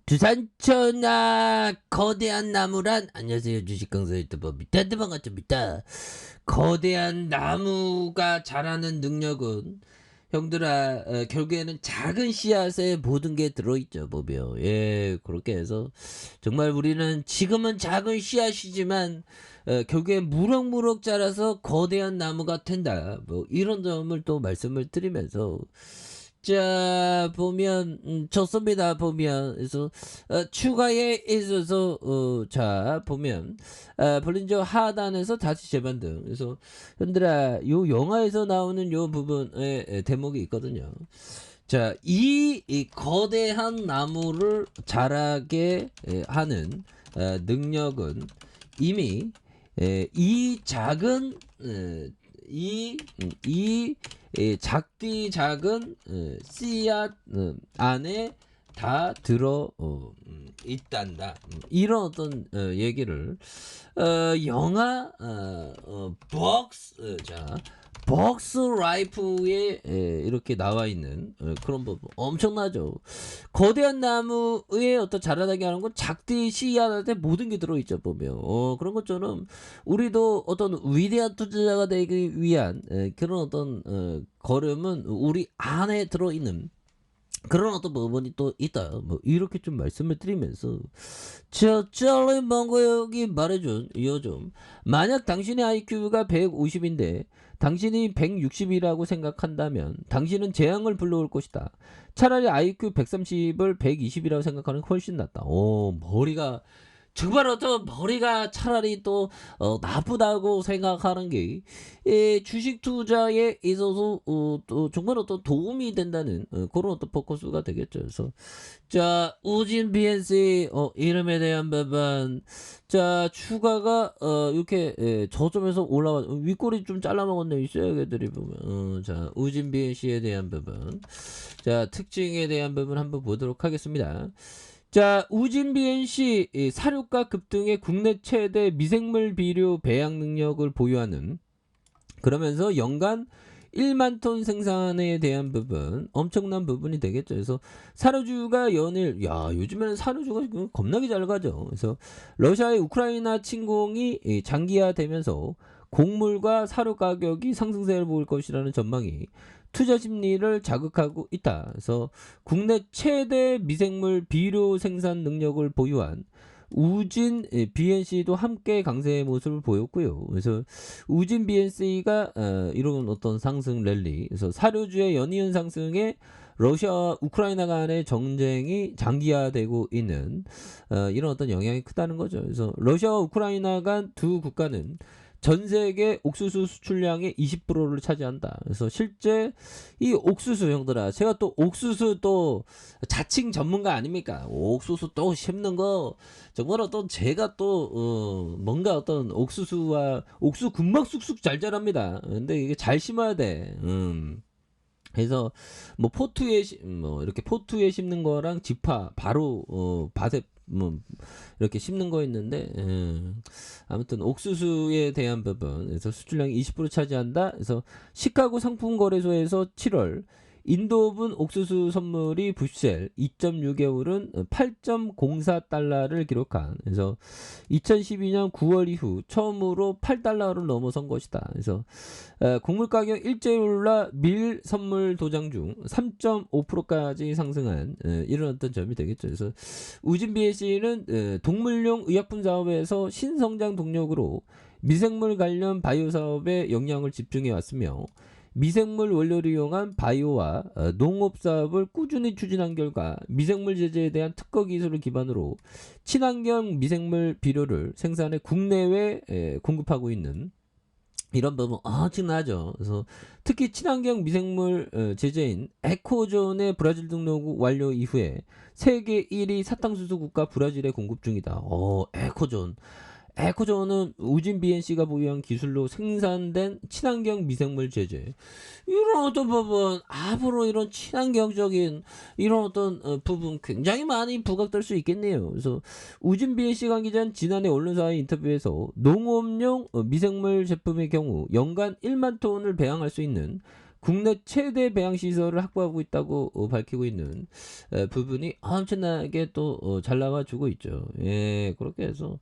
두산천하 거대한 나무란. 안녕하세요, 주식강사 유튜버 밑단데 반갑습니다. 거대한 나무가 자라는 능력은 형들아, 결국에는 작은 씨앗에 모든 게 들어있죠, 보면. 예, 그렇게 해서 정말 우리는 지금은 작은 씨앗이지만 결국엔 무럭무럭 자라서 거대한 나무가 된다, 뭐 이런 점을 또 말씀을 드리면서, 자 보면 좋습니다. 보면 그래서 추가에 있어서 자 보면 볼린저 하단에서 다시 재반등. 그래서 현들아, 요 영화에서 나오는 요 부분에 대목이 있거든요. 자, 이 거대한 나무를 자라게 하는 능력은 이미 이 작은 이 작디 작은 씨앗 안에 다 들어 있단다. 이런 어떤 얘기를 영화 벅스 라이프에 이렇게 나와 있는 그런 부분 엄청나죠. 거대한 나무의 어떤 자라나게 하는 건 작디 씨앗한테 모든 게 들어있죠, 보면. 그런 것처럼 우리도 어떤 위대한 투자자가 되기 위한 그런 어떤 걸음은 우리 안에 들어있는 그런 어떤 부분이 또 있다, 뭐 이렇게 좀 말씀을 드리면서, 저 짤리 몽고역이 말해준 요즘, 만약 당신의 IQ가 150인데 당신이 160이라고 생각한다면 당신은 재앙을 불러올 것이다. 차라리 IQ 130을 120이라고 생각하는 게 훨씬 낫다. 머리가 정말 어떤 머리가 차라리 또 나쁘다고 생각하는 게 주식 투자에 있어서 또 정말 어떤 도움이 된다는 그런 어떤 포커스가 되겠죠. 그래서 자, 우진 BNC 이름에 대한 부분, 자 추가가 이렇게 저점에서 올라가 윗꼬리 좀 잘라먹었네, 이 쇠약애들이 보면. 자, 우진 BNC에 대한 부분, 자 특징에 대한 부분 한번 보도록 하겠습니다. 자, 우진 BNC 사료가 급등의 국내 최대 미생물 비료 배양 능력을 보유하는, 그러면서 연간 1만 톤 생산에 대한 부분 엄청난 부분이 되겠죠. 그래서 사료주가 연일, 야 요즘에는 사료주가 겁나게 잘 가죠. 그래서 러시아의 우크라이나 침공이 장기화되면서 곡물과 사료 가격이 상승세를 보일 것이라는 전망이 투자 심리를 자극하고 있다. 그래서 국내 최대 미생물 비료 생산 능력을 보유한 우진 BNC도 함께 강세의 모습을 보였고요. 그래서 우진 BNC가 이런 어떤 상승 랠리, 그래서 사료주의 연이은 상승에 러시아와 우크라이나 간의 전쟁이 장기화되고 있는 이런 어떤 영향이 크다는 거죠. 그래서 러시아와 우크라이나 간 두 국가는 전 세계 옥수수 수출량의 20%를 차지한다. 그래서 실제 이 옥수수, 형들아, 제가 또 옥수수 또 자칭 전문가 아닙니까? 옥수수 또 심는 거 정말 어떤 제가 또 뭔가 어떤 옥수수와 옥수 금방 쑥쑥 잘 자랍니다. 근데 이게 잘 심어야 돼. 그래서 뭐 뭐 이렇게 포트에 심는 거랑 지파 바로 밭에 뭐 이렇게 심는 거 있는데, 아무튼 옥수수에 대한 부분, 그래서 수출량이 20% 차지한다. 그래서 시카고 상품거래소에서 7월 인도분 옥수수 선물이 부셀 2.6개월은 8.04달러를 기록한, 그래서 2012년 9월 이후 처음으로 8달러를 넘어선 것이다. 그래서 곡물 가격 일제히 올라 밀 선물 도장 중 3.5%까지 상승한 이런 어떤 점이 되겠죠. 그래서 우진 BNC는 동물용 의약품 사업에서 신성장 동력으로 미생물 관련 바이오 사업에 영향을 집중해 왔으며, 미생물 원료를 이용한 바이오와 농업 사업을 꾸준히 추진한 결과 미생물 제재에 대한 특허 기술을 기반으로 친환경 미생물 비료를 생산해 국내외 공급하고 있는 이런 부분 엄청나죠. 그래서 특히 친환경 미생물 제재인 에코존의 브라질 등록 완료 이후에 세계 1위 사탕수수 국가 브라질에 공급 중이다. 에코존은 우진 BNC가 보유한 기술로 생산된 친환경 미생물 제재. 이런 어떤 부분, 앞으로 이런 친환경적인 이런 어떤 부분 굉장히 많이 부각될 수 있겠네요. 그래서 우진 BNC 관계자는 지난해 언론사의 인터뷰에서 농업용 미생물 제품의 경우 연간 1만 톤을 배양할 수 있는 국내 최대 배양 시설을 확보하고 있다고 밝히고 있는 부분이 엄청나게 또 잘 나와주고 있죠. 예, 그렇게 해서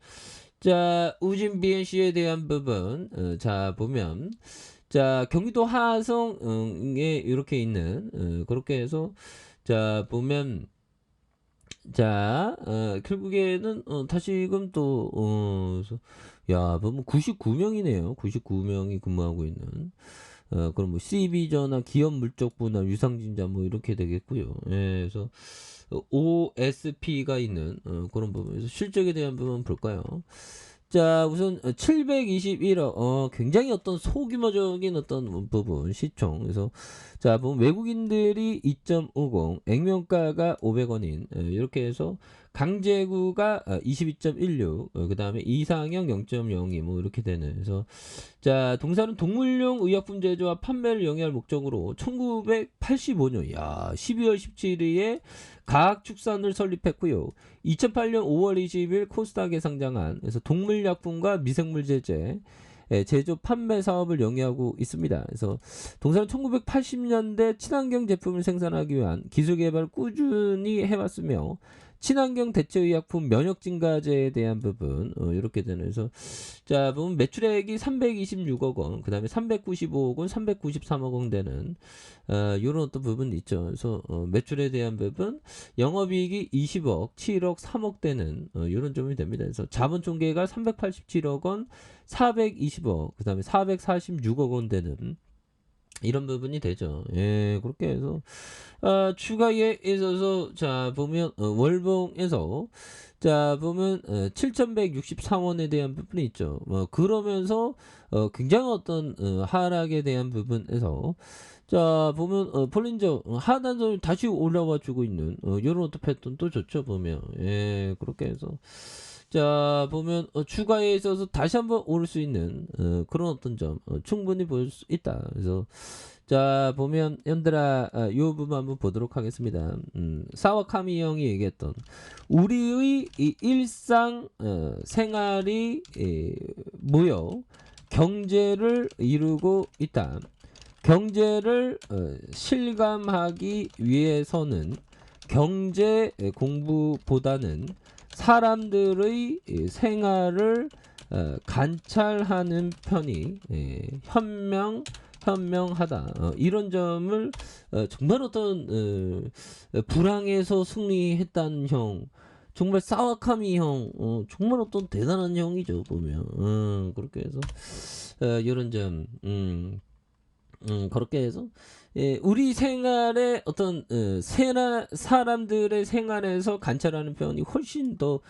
자 우진 BNC에 대한 부분 자 보면 자 경기도 하성에 이렇게 있는 그렇게 해서 자 보면 자 결국에는 다시금 또 야 보면 99명이네요. 99명이 근무하고 있는 그럼 뭐 CB전화 기업 물적부나 유상증자 뭐 이렇게 되겠고요. 예, 그래서 OSP가 있는 그런 부분에서 실적에 대한 부분 볼까요? 자 우선 721억 굉장히 어떤 소규모적인 어떤 부분 시총 그래서 자 보면 외국인들이 2.50 액면가가 500원인 이렇게 해서 강제구가 22.16 그 다음에 이상형 0.02 뭐 이렇게 되는 그래서 자 동사는 동물용 의약품 제조와 판매를 영위할 목적으로 1985년 야 12월 17일에 과학축산을 설립했고요. 2008년 5월 20일 코스닥에 상장한 그래서 동물약품과 미생물 제제 제조 판매 사업을 영위하고 있습니다. 그래서 동사는 1980년대 친환경 제품을 생산하기 위한 기술 개발을 꾸준히 해왔으며 친환경 대체의약품 면역 증가제에 대한 부분 이렇게 되는 그래서 자 보면 매출액이 326억 원, 그 다음에 395억 원, 393억 원 되는 이런 어떤 부분이 있죠. 그래서 매출에 대한 부분, 영업이익이 20억, 7억, 3억 되는 이런 점이 됩니다. 그래서 자본총계가 387억 원, 420억, 그 다음에 446억 원 되는 이런 부분이 되죠. 예, 그렇게 해서 추가에 있어서 자 보면 월봉에서 자 보면 7,163원에 대한 부분이 있죠. 그러면서 굉장히 어떤 하락에 대한 부분에서 자 보면 폴린저 하단선이 다시 올라와 주고 있는 이런 어떤 패턴도 좋죠. 보면 예, 그렇게 해서 자 보면 추가에 있어서 다시 한번 오를 수 있는 그런 어떤 점 충분히 보일 수 있다. 그래서 자 보면 현들아 이 부분 한번 보도록 하겠습니다. 사와카미 형이 얘기했던 우리의 이 일상 생활이 모여 경제를 이루고 있다. 경제를 실감하기 위해서는 경제 공부보다는 사람들의 생활을 관찰하는 편이 현명하다. 이런 점을 정말 어떤 불황에서 승리했다는 형 정말 사와카미 형 정말 어떤 대단한 형이죠 보면 그렇게 해서 이런 점 그렇게 해서 예, 우리 생활의 어떤 사람들의 생활에서 관찰하는 편이 훨씬 더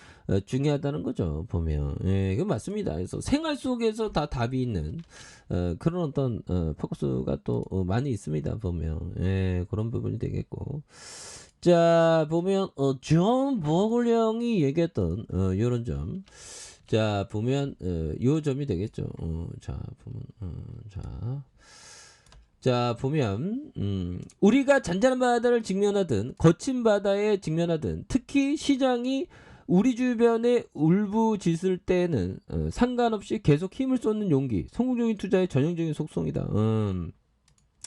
중요하다는 거죠 보면 예, 그 맞습니다. 그래서 생활 속에서 다 답이 있는 그런 어떤 포커스가 또 많이 있습니다 보면 예, 그런 부분이 되겠고 자 보면 존 버글 형이 얘기했던 이런 점. 자 보면 요 점이 되겠죠. 자 보면 자 보면 우리가 잔잔한 바다를 직면하든 거친 바다에 직면하든 특히 시장이 우리 주변에 울부짖을 때는 상관없이 계속 힘을 쏟는 용기 성공적인 투자의 전형적인 속성이다.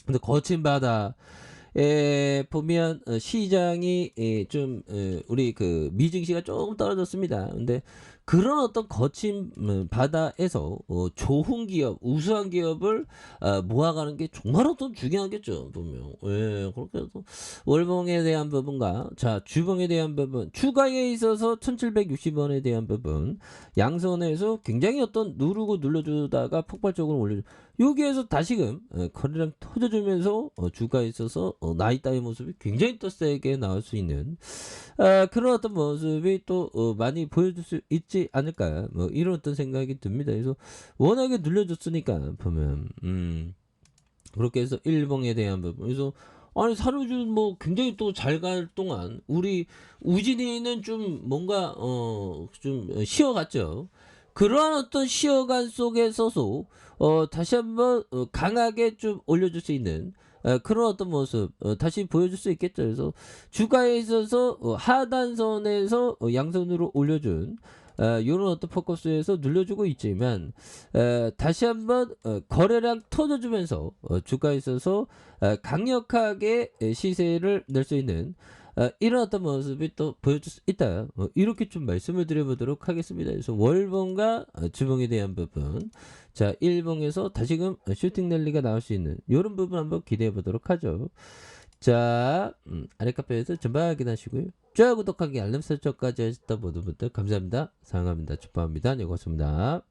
근데 거친 바다에 보면 시장이 좀 우리 그 미증시가 조금 떨어졌습니다. 근데 그런 어떤 거친 바다에서 좋은 기업, 우수한 기업을 모아가는 게 정말 어떤 중요하겠죠. 보면 예, 그렇게 해서 월봉에 대한 부분과 자 주봉에 대한 부분, 추가에 있어서 1,760원에 대한 부분, 양선에서 굉장히 어떤 누르고 눌러주다가 폭발적으로 올려주. 여기에서 다시금 거래량 터져주면서 주가에 있어서 나이따의 모습이 굉장히 또 세게 나올 수 있는 그런 어떤 모습이 또 많이 보여줄 수 있지 않을까 뭐 이런 어떤 생각이 듭니다. 그래서 워낙에 눌려줬으니까 보면 그렇게 해서 일봉에 대한 부분 그래서 아니 사료주 뭐 굉장히 또 잘 갈 동안 우리 우진이는 좀 뭔가 좀 쉬어갔죠. 그러한 어떤 쉬어간 속에서도 다시 한번 강하게 좀 올려줄 수 있는 그런 어떤 모습 다시 보여줄 수 있겠죠. 그래서 주가에 있어서 하단선에서 양선으로 올려준 요런 어떤 포커스에서 눌려주고 있지만 다시 한번 거래량 터져주면서 주가에 있어서 강력하게 시세를 낼 수 있는 이런 어떤 모습이 또 보여줄 수 있다. 이렇게 좀 말씀을 드려보도록 하겠습니다. 그래서 월봉과 주봉에 대한 부분, 자 일봉에서 다시금 슈팅 랠리가 나올 수 있는 이런 부분 한번 기대해 보도록 하죠. 자 아래 카페에서 전방 확인하시고요. 좋아요 구독하기 알람 설정까지 하셨던 모든 분들 감사합니다. 사랑합니다. 축복합니다. 네 고맙습니다.